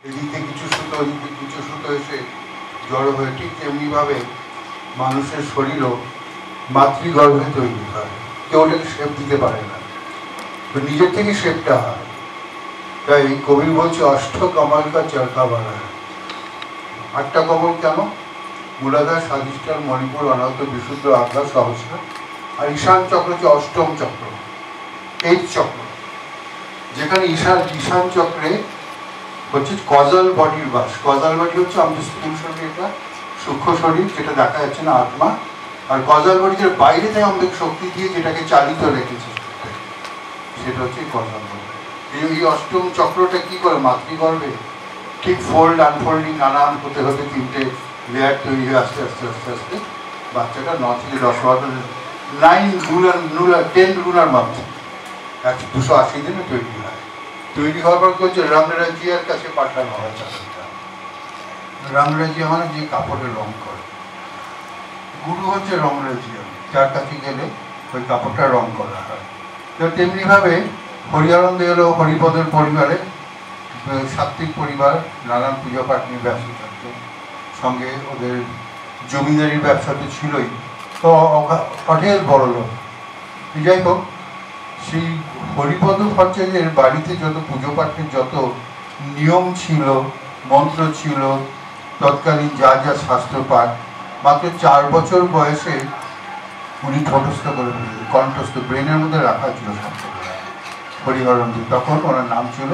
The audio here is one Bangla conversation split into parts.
এদিকে কিছু সুতো ওদিকে কিছু সুতো এসে জড়ো হয়ে, ঠিক তেমনিভাবে মানুষের শরীরও মাতৃগর্ভে তৈরি হয়, কেউ ওটাকে শেপ দিতে পারে না, তো নিজের থেকে শেপটা হয়। তাই কবি বলছে অষ্ট কমল কা চরকা বানা। 8টা কমল কেন? মূলাধার, স্বাধিষ্ঠান, মণিপুর, অনাহত, বিশুদ্ধ, আজ্ঞা, সহস্র। আর ঈশান চক্র হচ্ছে অষ্টম চক্র, 8 চক্র, যেখানে ঈশান চক্রে হচ্ছে কজাল বডির বাস। কজাল বডি হচ্ছে আমাদের স্থূল শরীর, এটা সূক্ষ্ম শরীর যেটা দেখা যাচ্ছে না, আত্মা। আর কজাল বডির বাইরে থেকে আমাদের শক্তি দিয়ে যেটাকে চালিত রেখেছে, সেটা হচ্ছে কজাল বডি। এই অষ্টম চক্রটা কি করে? মাতৃগর্ভে ঠিক ফোল্ড আনফোল্ডিং নানান হতে হতে 3টে লেয়ার তৈরি হয়ে আস্তে আস্তে আস্তে আস্তে বাচ্চাটা 9 থেকে 10 10 লুনার মান্থ 280 দিনে তৈরি হয়। তৈরি হওয়ার পর হচ্ছে রংরাজিয়ার কাছে পাঠানো হয় চাকরিটা। রংরাজিয়া মানে যে কাপড়ে রং করে, গুরু হচ্ছে রংরাজিয়া, যার কাছে গেলে ওই কাপড়টা রং করা হয়। তো তেমনিভাবে হরিয়ানন্দ এলো হরিপদের পরিবারে, সাত্ত্বিক পরিবার, নানান পূজা পাঠ নিয়ে ব্যস্ত থাকত, সঙ্গে ওদের জমিদারির ব্যবসা তো ছিলই, তো অঢেল বড় লোক। যাই হোক, সেই হরিপদ ভট্টাচার্যের বাড়িতে যত পুজো পাঠের যত নিয়ম ছিল, মন্ত্র ছিল, তৎকালীন যা যা শাস্ত্র পাঠ, মাত্র 4 বছর বয়সে উনি ঠোঁটস্থ করে ফেলেন, কণ্ঠস্থ, ব্রেনের মধ্যে রাখা ছিল শব্দগুলো হরিহরণজি। তখন ওনার নাম ছিল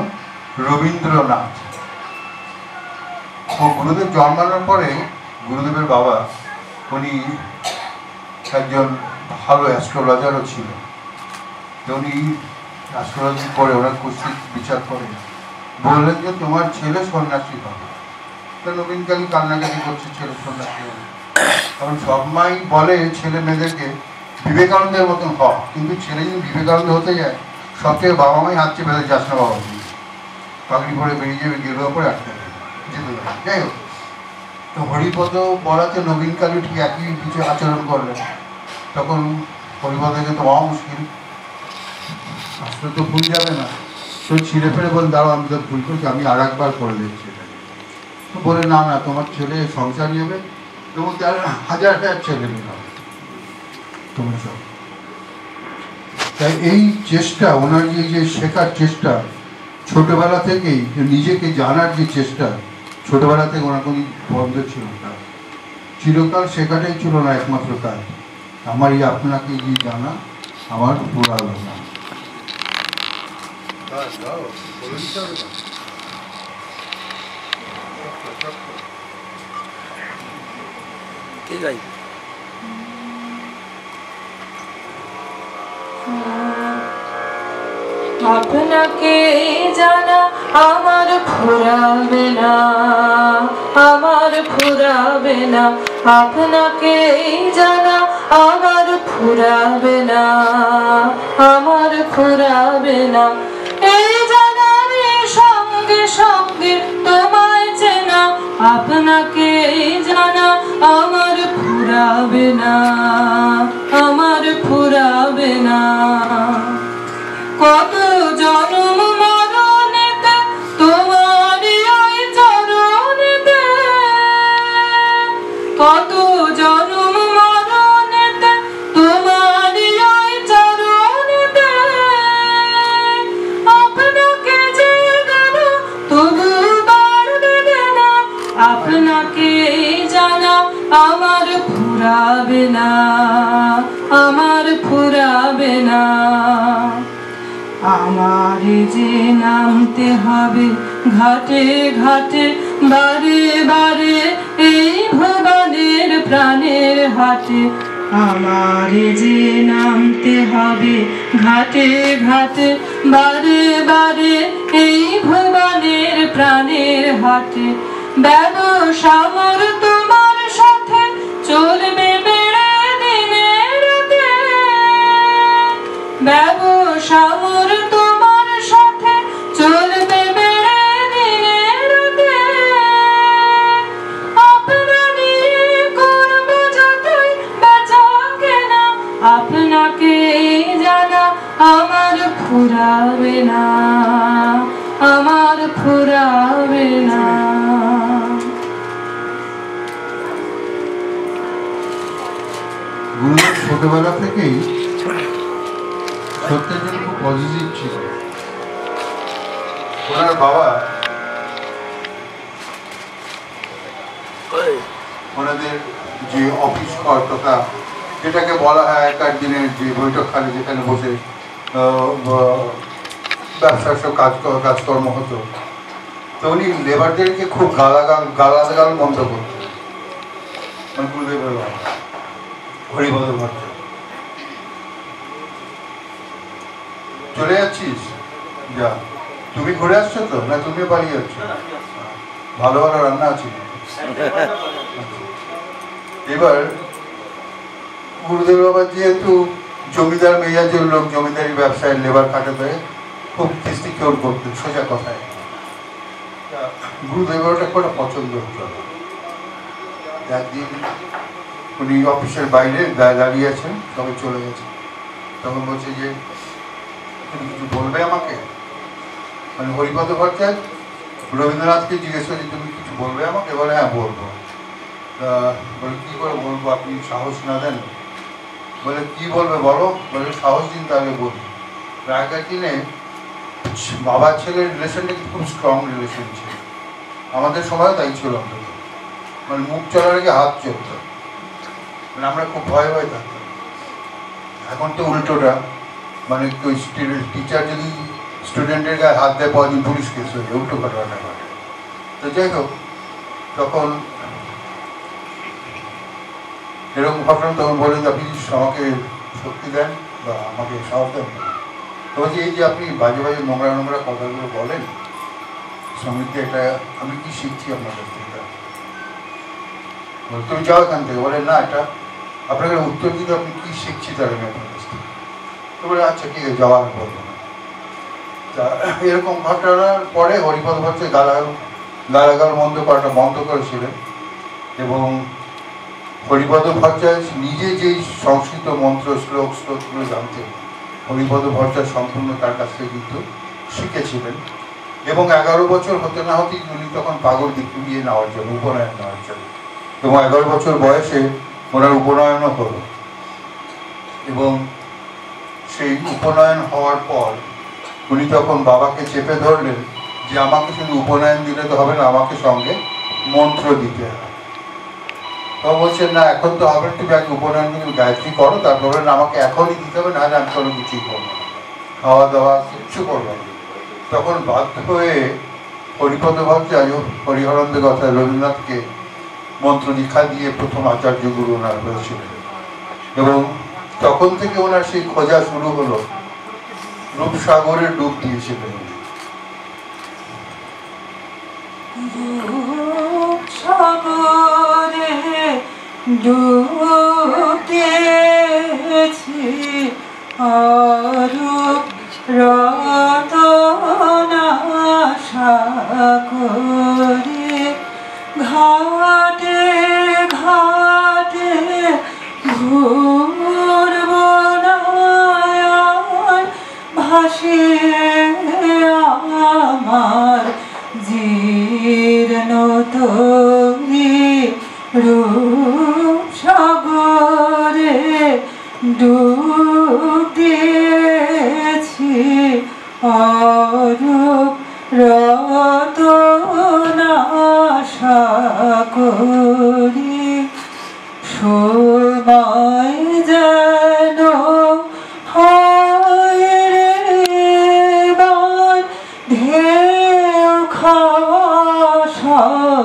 রবীন্দ্রনাথ। ও গুরুদেব জন্মানোর পরে গুরুদেবের বাবা উনি একজন ভালো অ্যাস্ট্রোলজারও ছিল। উনি অ্যাস্ট্রোলজি করে, ওরা কুস্তি বিচার করে বললেন যে তোমার ছেলে সন্ন্যাসী হবে। তো নবীনকালী কান্নাকাটি করছে, ছেলে সন্ন্যাসী হবে। কারণ সব মাই বলে ছেলে মেয়েদেরকে বিবেকানন্দের মতন হয়, কিন্তু ছেলে যদি বিবেকানন্দ হতে যায়, সব থেকে বাবা মাই হাত চেপে বেঁধে যাস না বাবা, পাগড়ি পরে বেরিয়ে যাবে, গেরুয়া পরে আটকে যেতে যাবে। যাই হোক, তো হরিপদ বলাতে নবীনকালী ঠিক একই কিছু আচরণ করলেন। তখন হরিপদকে তো মহা মুশকিল, শাস্ত্র তো ভুল যাবে না, তো ছিঁড়ে ফেলে বলে দাঁড়াও আমি তো ভুল করছি, আমি আর একবার করে দিচ্ছি। তো বলে না না, তোমার ছেলে সংসারী হবে এবং তার 1000 ছেলে মেয়ে হবে তোমার সব। তাই এই চেষ্টা, ওনার যে শেখার চেষ্টা ছোটবেলা থেকেই, নিজেকে জানার যে চেষ্টা, ছোটবেলা থেকে ওনার কোনো বন্ধ ছিল না, চিরকাল শেখাটাই ছিল না একমাত্র কাজ। আমার এই আপনাকে যে জানা আমার পুরাবে না। আপনাকে জানা আমার ফুরাবে না, আমার ফুরাবে না। আপনাকে জানা আমার ফুরাবে না, আমার ফুরাবে না। এই জানার সঙ্গে সঙ্গে তোমায় চেনা, আপনাকে জানা আমার ফুরাবে না, আমার ফুরাবে না। কত জন্ম মরণেতে তোমারই ওই চরণেতে, কত জন্ম মরণেতে তোমারই ওই চরণেতে। আপনাকে যে দেব তবু বাড়বে না, আপনাকে জানা আমার ফুরাবে না, আমার ফুরাবে না। আমার যে নামতে হবে ঘাটে ঘাটে, বারে বারে এই ভুবনের প্রাণের হাটে। আমার যে নামতে হবে ঘাটে ঘাটে, বারে বারে এই ভুবনের প্রাণের হাটে। ব্যবসা মোর তোমার সাথে চলবে বেড়ে দিনে রাতে, ব্যবসা মোর তোমার সাথে চলবে বেড়ে দিনে রাতে। আপনা নিয়ে করব যতই বেচা কেনা, আপনাকে জানা আমার ফুরাবে না, আমার ফুরাবে না। ছোটবেলা থেকেই সত্যের জন্য খুব পজিটিভ ছিল। ওনার বাবা ওনাদের যে অফিস ঘর তথা যেটাকে বলা হয় আগেকার দিনের যে বৈঠকখানে যেখানে বসে ব্যবসার সব কাজকর্ম হতো, তো উনি লেবারদেরকে খুব গালাগাল বন্ধ করতেন। গুরুদেবের বাবা হরিপদ ভট্টাচার্য। চলে যাচ্ছিস? যা। তুমি ঘুরে আসছো তো, না তুমিও পালিয়ে যাচ্ছ? ভালো ভালো রান্না আছে। এবার গুরুদেব বাবা যেহেতু জমিদার মেজাজের লোক, জমিদারি ব্যবসায় লেবার খাটাতে খুব কিস্তি কেউ করতেন, সোজা কথায়। গুরুদেব ওটা কোনো পছন্দ হতো না। একদিন উনি অফিসের বাইরে দাঁড়িয়ে আছেন, সবাই চলে গেছে। তখন বলছে যে তুমি কিছু বলবে আমাকে? মানে হরিপদ ভট্টাচার্য রবীন্দ্রনাথকে জিজ্ঞেস করছে তুমি কিছু বলবে আমাকে? বলে হ্যাঁ বলবো। বলে কি করে বলবো, আপনি সাহস না দেন? বলে কি বলবে বলো? বলে সাহস দিন তাহলে বলি। আগেকার দিনে বাবা ছেলের রিলেশনটা কিন্তু খুব স্ট্রং রিলেশন ছিল, আমাদের সময়ও তাই ছিল অন্তত। মানে মুখ চলার আগে হাত চলত, মানে আমরা খুব ভয়ে ভয়ে থাকতাম। এখন তো উল্টোটা, মানে টিচার যদি স্টুডেন্টের গায়ে হাত দেয় পরদিন পুলিশ কেস হয়ে যায়, উল্টো ঘটনা ঘটে। তো যাই হোক, তখন এরকম ঘটনা তখন বলেন আপনি আমাকে শক্তি দেন বা আমাকে সাহস দেন। তো বলছি এই যে আপনি বাজে বাজে নোংরা কথাগুলো বলেন সমৃদ্ধি, এটা আমি কি শিখছি আপনার কাছ থেকে? তুমি যাও এখান থেকে। বলে না, এটা আপনাকে উত্তর দিতে আপনি কি শিখছি তার আমি আপনার কাছ থেকে। তো বলে আচ্ছা ঠিক আছে, যাওয়ার বলবো না। তা এরকম ঘটনার পরে হরিপদ ভট্টাচার্য গালাগাল বন্ধ করেছিলেন। এবং হরিপদ ভট্টাচার্য নিজে যেই সংস্কৃত মন্ত্র শ্লোকগুলো জানতেন, হরিপদ ভট্টাচার্য সম্পূর্ণ তার কাছ থেকে কিন্তু শিখেছিলেন। এবং 11 বছর হতে না হতেই উনি তখন পাগল দিয়ে নেওয়ার জন্য, উপনয়ন নেওয়ার জন্য, এবং 11 বছর বয়সে ওনার উপনয়নও হলো। এবং সেই উপনয়ন হওয়ার পর উনি তখন বাবাকে চেপে ধরলেন যে আমাকে শুধু উপনয়ন দিলে তো হবে না, আমাকে সঙ্গে মন্ত্র দিতে হবে। তো বলছেন না এখন তো হবে, তুমি আগে উপনয়ন তুমি গায়ত্রী করো, তারপর বলেন আমাকে এখনই দিতে হবে, নাহলে আমি কোনো কিছুই করবো না, খাওয়া দাওয়া কিচ্ছু করবো না। তখন বাধ্য হয়ে হরিপদ ভট্টাচার্য হরিহরানন্দ কথা রবীন্দ্রনাথকে মন্ত্র দীক্ষা দিয়ে প্রথম আচার্য গুরু ওনার হয়েছিলেন। এবং তখন থেকে ওনার সেই খোঁজা শুরু হলো। রূপসাগরে ডুব দিয়েছিলেন। রূপসাগরে ডুব দিয়েছি অরূপ রতনা আশা করে, ঘাটে ঘাটে ঘুরব না ভাসিয়ে আমার জীর্ণ তরি রূপসাগরে ডুব দিয়েছি অরূপ রতনা আশা করি। সময় যেন হয় রে ঢেউ খাওয়া সব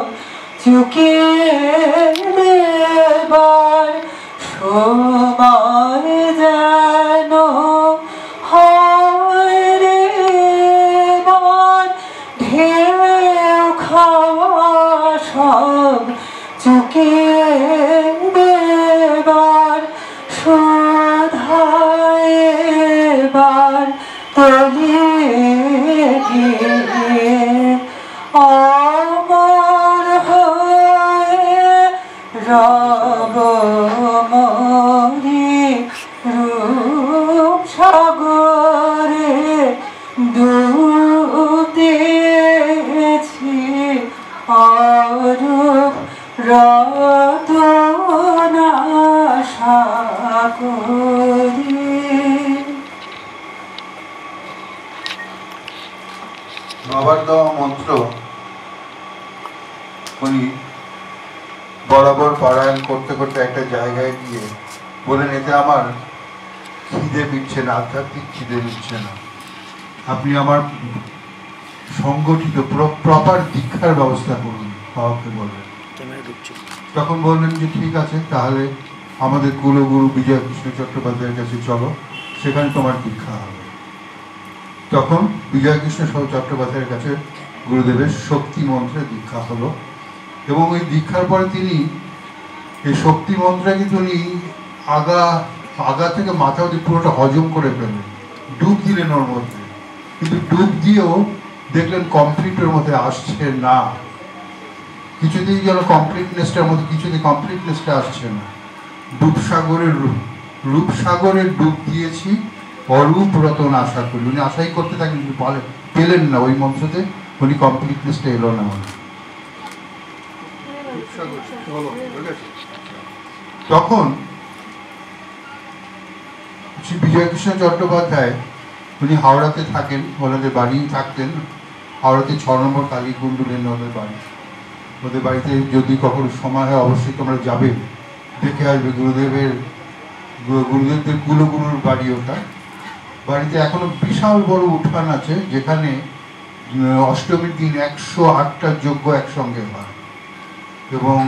চুকিয়ে দেবার, সময় যেন হয় রে ঢেউ খাওয়া সব চুকিয়ে দেবার, শোধায় এবার তলিয়ে গিয়ে অমর হয়ে রব মরি রূপসাগরে ডুব দিয়েছি অরূপ রতনা আশা করি। উনি বরাবর পারায়ণ করতে করতে একটা জায়গায় গিয়ে বলেন, এতে আমার খিদে মিটছে না, আধ্যাত্মিক খিদে মিটছে না, আপনি আমার সংগঠিত প্রপার দীক্ষার ব্যবস্থা করুন। বাবাকে বললেন, তখন বললেন যে ঠিক আছে, তাহলে আমাদের কুলগুরু বিজয় কৃষ্ণ চট্টোপাধ্যায়ের কাছে চলো, সেখানে তোমার দীক্ষা হবে। তখন বিজয় কৃষ্ণ চট্টোপাধ্যায়ের কাছে গুরুদেবের শক্তি মন্ত্রে দীক্ষা হলো, এবং ওই দীক্ষার পরে তিনি এই শক্তি মন্ত্রকে তিনি আগা থেকে মাথা অবধি পুরোটা হজম করে ফেললেন, ডুব দিলেন ওর মধ্যে। কিন্তু ডুব দিয়েও দেখলেন কমপ্লিটের মধ্যে আসছে না, কিছুতেই যেন কমপ্লিটনেসটার মধ্যে কিছুতেই কমপ্লিটনেসটা আসছে না। রূপসাগরের ডুব দিয়েছি, অরূপ রতন আশা করি। উনি আশাই করতে থাকেন, কিন্তু পেলেন না ওই মন্ত্রতে, উনি কমপ্লিটনেসটা এলো না। তখন শ্রী বিজয়কৃষ্ণ চট্টোপাধ্যায়, উনি হাওড়াতে থাকেন, ওনাদের বাড়ি থাকতেন হাওড়াতে 6 নম্বর কালীকুণ্ডুলেন ওদের বাড়ি। ওদের বাড়িতে যদি কখনো সময় হয় অবশ্যই তোমরা যাবে, দেখে আসবে। গুরুদেবদের কুলগুরুর বাড়ি ওটা। বাড়িতে এখনো বিশাল বড় উঠান আছে, যেখানে অষ্টমীর দিন 108টা যজ্ঞ একসঙ্গে হয়। এবং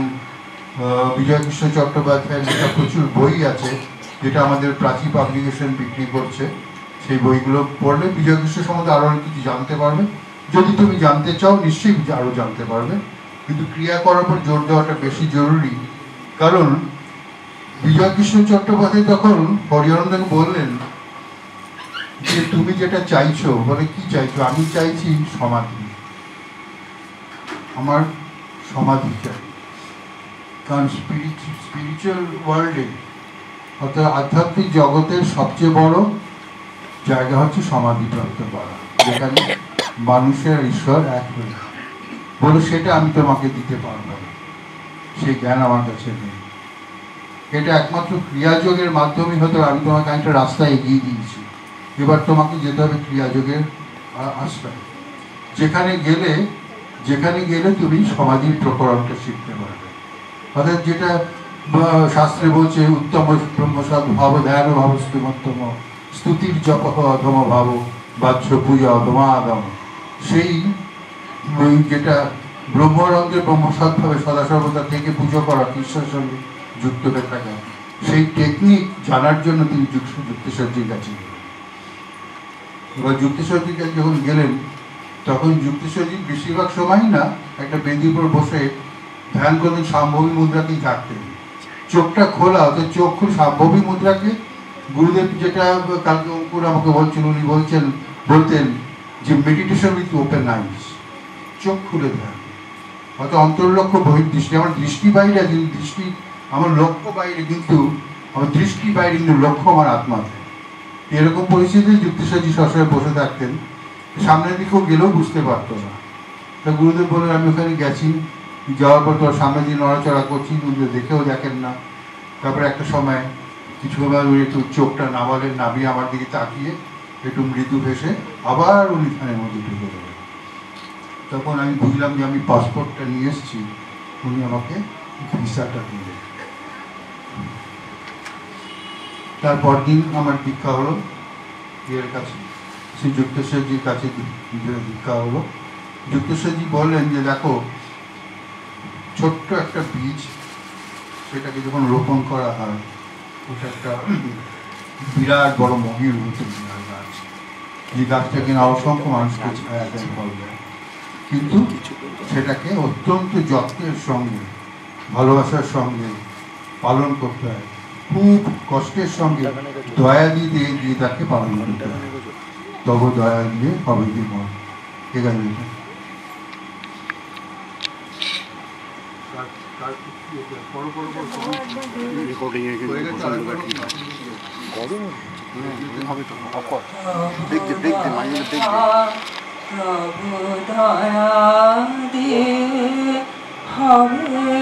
বিজয়কৃষ্ণ চট্টোপাধ্যায়ের যেটা প্রচুর বই আছে, যেটা আমাদের প্রাচী পাবলিকেশন বিক্রি করছে, সেই বইগুলো পড়লে বিজয়কৃষ্ণ সম্বন্ধে আরও অনেক কিছু জানতে পারবে। যদি তুমি জানতে চাও নিশ্চয়ই আরও জানতে পারবে, কিন্তু ক্রিয়া করার পর জোর দেওয়াটা বেশি জরুরি। কারণ বিজয়কৃষ্ণ চট্টোপাধ্যায় তখন হরিয়ানন্দকে বললেন যে তুমি যেটা চাইছো, বলে কি চাইছো? আমি চাইছি সমাধি, আমার সমাধি চাই। কারণ স্পিরিচুয়াল ওয়ার্ল্ডে, অর্থাৎ আধ্যাত্মিক জগতের সবচেয়ে বড় জায়গা হচ্ছে সমাধিপ্রাপ্ত করা, যেখানে মানুষের ঈশ্বর এক হয়ে। বলে সেটা আমি তোমাকে দিতে পারবো না, সেই জ্ঞান আমার কাছে নেই। এটা একমাত্র ক্রিয়াযোগের মাধ্যমে হতে আমি তোমাকে একটা রাস্তা এগিয়ে দিয়েছি, এবার তোমাকে যেতে হবে ক্রিয়াযোগের আশ্রয়। যেখানে গেলে তুমি সমাধির প্রকরণটা শিখতে পারবে। অর্থাৎ যেটা শাস্ত্রে বলছে, উত্তম ব্রহ্মসদ ভাব ধ্যান ভাব স্তুমোত্তম স্তুতির জপ অধম ভাব বাহ্য পূজা অধমাদম। সেই যেটা ব্রহ্মরঙ্গের ব্রহ্মসৎভাবে সদা সর্বদা থেকে পুজো করা, ঈশ্বরের সঙ্গে যুক্ত হয়ে থাকা, সেই টেকনিক জানার জন্য তিনি যুক্তিশ্বরজির কাছে গেলেন। এবার যুক্তিশ্বরজির কাছে যখন গেলেন, তখন যুক্তিশ্বরজি বেশিরভাগ সময়ই না একটা বেদির উপর বসে ধ্যান করতেন, সাম্ভবী মুদ্রাকেই থাকতেন, চোখটা খোলা। অর্থাৎ চোখ খুলে সাম্ভবী মুদ্রাকে গুরুদেব, যেটা কালকে অঙ্কুর আমাকে বলছেন, উনি বলতেন যে মেডিটেশন উইথ ওপেন আইস, চোখ খুলে ধ্যান। অর্থাৎ অন্তর্লক্ষ্য বহির্দৃষ্টি, আমার দৃষ্টি বাইরে, কিন্তু দৃষ্টি আমার লক্ষ্য বাইরে, কিন্তু আমার দৃষ্টি বাইরে, কিন্তু লক্ষ্য আমার আত্মাতে। এরকম পরিস্থিতিতে যুক্তিশ্বরজি সবসময় বসে থাকতেন, সামনের দিকেও গেলেও বুঝতে পারতো না। তা গুরুদেব বললেন, আমি ওখানে গেছি, যাওয়ার পর তোর সামনে দিয়ে নড়াচড়া করছি, গুরুদেব দেখেও দেখেন না। তারপরে একটা সময় কিছুবার উনি একটু চোখটা নামালেন, নামিয়ে আমার দিকে তাকিয়ে একটু মৃদু ভেসে আবার উনি ধ্যানের মধ্যে ঢুকে দেবেন। তখন আমি বুঝলাম যে আমি পাসপোর্টটা নিয়ে এসেছি, উনি আমাকে ভিসাটা দিলেন। তারপর দিন আমার দীক্ষা হলো এর কাছে, শ্রী যুক্তেশ্বরজির কাছে দীক্ষা হলো। যুক্তেশ্বরজি বললেন যে দেখো, ছোট্ট একটা বীজ, সেটাকে যখন রোপণ করা হয়, ওটা একটা বিরাট বড় মহির মতো গাছ। এই গাছটা কিনা অসংখ্য মানুষকে ছায়া দেয়, ফল দেয়, কিন্তু সেটাকে অত্যন্ত যত্নের সঙ্গে, ভালোবাসার সঙ্গে পালন করতে হয়, খুব কষ্টের সঙ্গে দয়া দিয়ে তাকে পালন করতে হয়। তবে দয়া দিয়ে হবে কি মন। এখানে প্রভু দয়া দিয়ে হবে